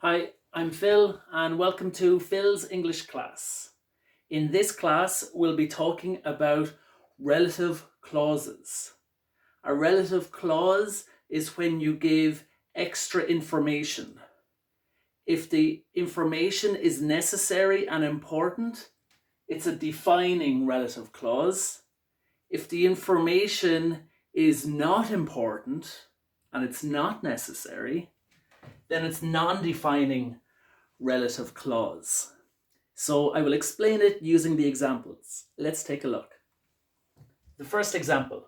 Hi, I'm Phil and welcome to Phil's English class. In this class, we'll be talking about relative clauses. A relative clause is when you give extra information. If the information is necessary and important, it's a defining relative clause. If the information is not important and it's not necessary, then it's non-defining relative clause. So I will explain it using the examples. Let's take a look. The first example.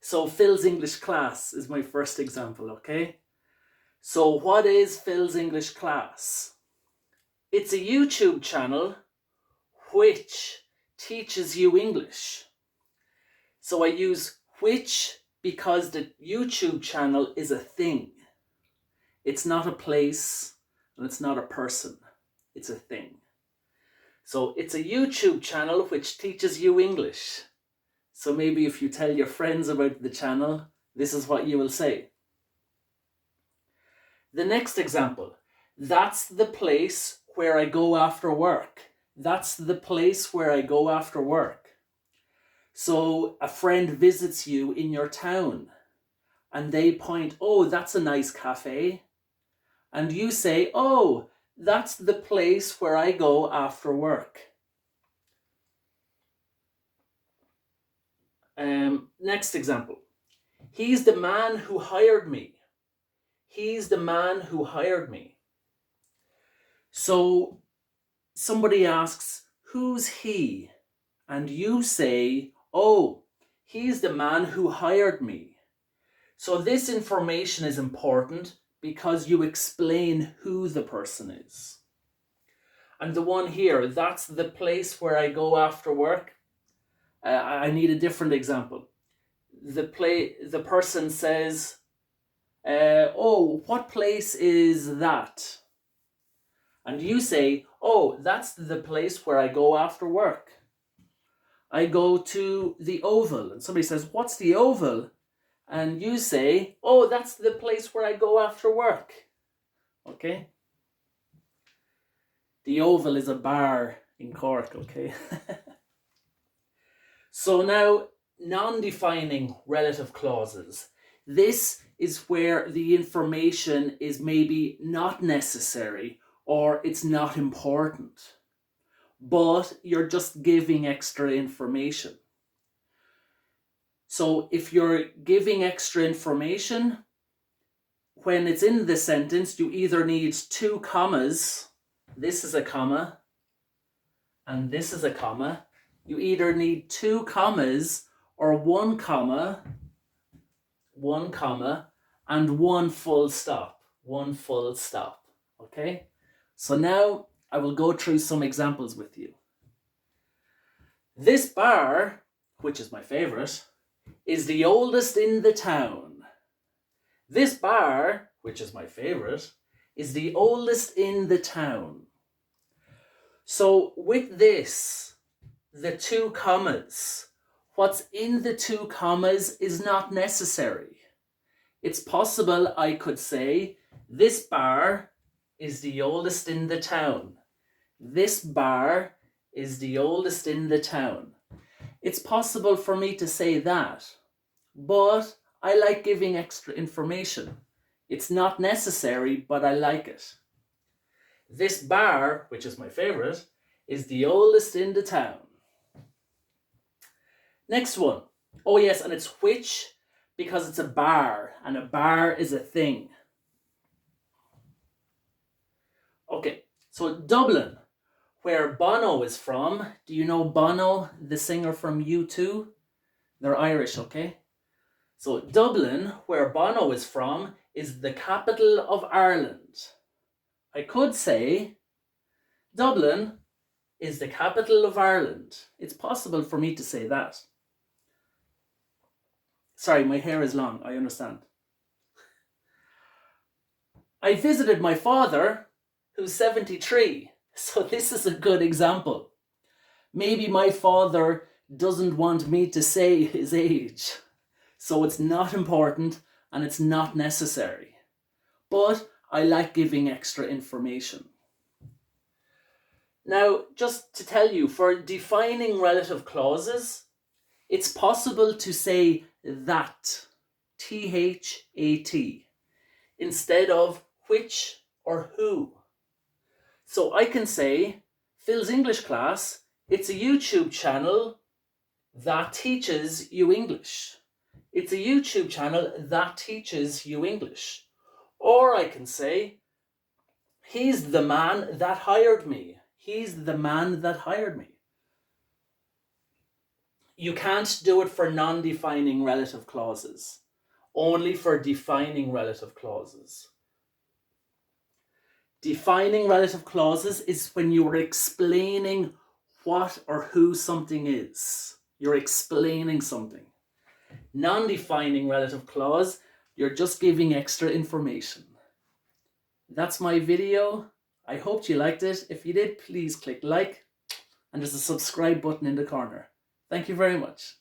So Phil's English class is my first example, okay? So what is Phil's English class? It's a YouTube channel which teaches you English. So I use which because the YouTube channel is a thing. It's not a place and it's not a person. It's a thing. So it's a YouTube channel which teaches you English. So maybe if you tell your friends about the channel, this is what you will say. The next example. That's the place where I go after work. That's the place where I go after work. So a friend visits you in your town and they point, oh, that's a nice cafe. And you say, oh, that's the place where I go after work. Next example. He's the man who hired me. He's the man who hired me. So somebody asks, who's he? And you say, oh, he's the man who hired me. So this information is important because you explain who the person is. And the one here, that's the place where I go after work. I need a different example. The person says, oh, what place is that? And you say, oh, that's the place where I go after work. I go to the Oval. And somebody says, what's the Oval? And you say, oh, that's the place where I go after work. Okay? The Oval is a bar in Cork, okay? So now, non-defining relative clauses. This is where the information is maybe not necessary or it's not important, but you're just giving extra information. So if you're giving extra information, when it's in the sentence, you either need two commas. This is a comma, and this is a comma. You either need two commas or one comma, and one full stop. One full stop. Okay? So now I will go through some examples with you. This bar, which is my favorite, is the oldest in the town. This bar, which is my favorite, is the oldest in the town. So with this, the two commas, what's in the two commas is not necessary. It's possible I could say, this bar is the oldest in the town. This bar is the oldest in the town. It's possible for me to say that, but I like giving extra information. It's not necessary, but I like it. This bar, which is my favorite, is the oldest in the town. Next one. Oh yes, and it's which because it's a bar, and a bar is a thing. Okay, so Dublin, where Bono is from. Do you know Bono, the singer from U2? They're Irish, okay? So Dublin, where Bono is from, is the capital of Ireland. I could say Dublin is the capital of Ireland. It's possible for me to say that. Sorry, my hair is long, I understand. I visited my father, who's 73. So this is a good example. Maybe my father doesn't want me to say his age. So it's not important and it's not necessary. But I like giving extra information. Now, just to tell you, for defining relative clauses, it's possible to say that, T-H-A-T, instead of which or who. So I can say, Phil's English Class, it's a YouTube channel that teaches you English. It's a YouTube channel that teaches you English. Or I can say, he's the man that hired me. He's the man that hired me. You can't do it for non-defining relative clauses, only for defining relative clauses. Defining relative clauses is when you are explaining what or who something is. You're explaining something. Non-defining relative clause, you're just giving extra information. That's my video. I hope you liked it. If you did, please click like, and there's a subscribe button in the corner. Thank you very much.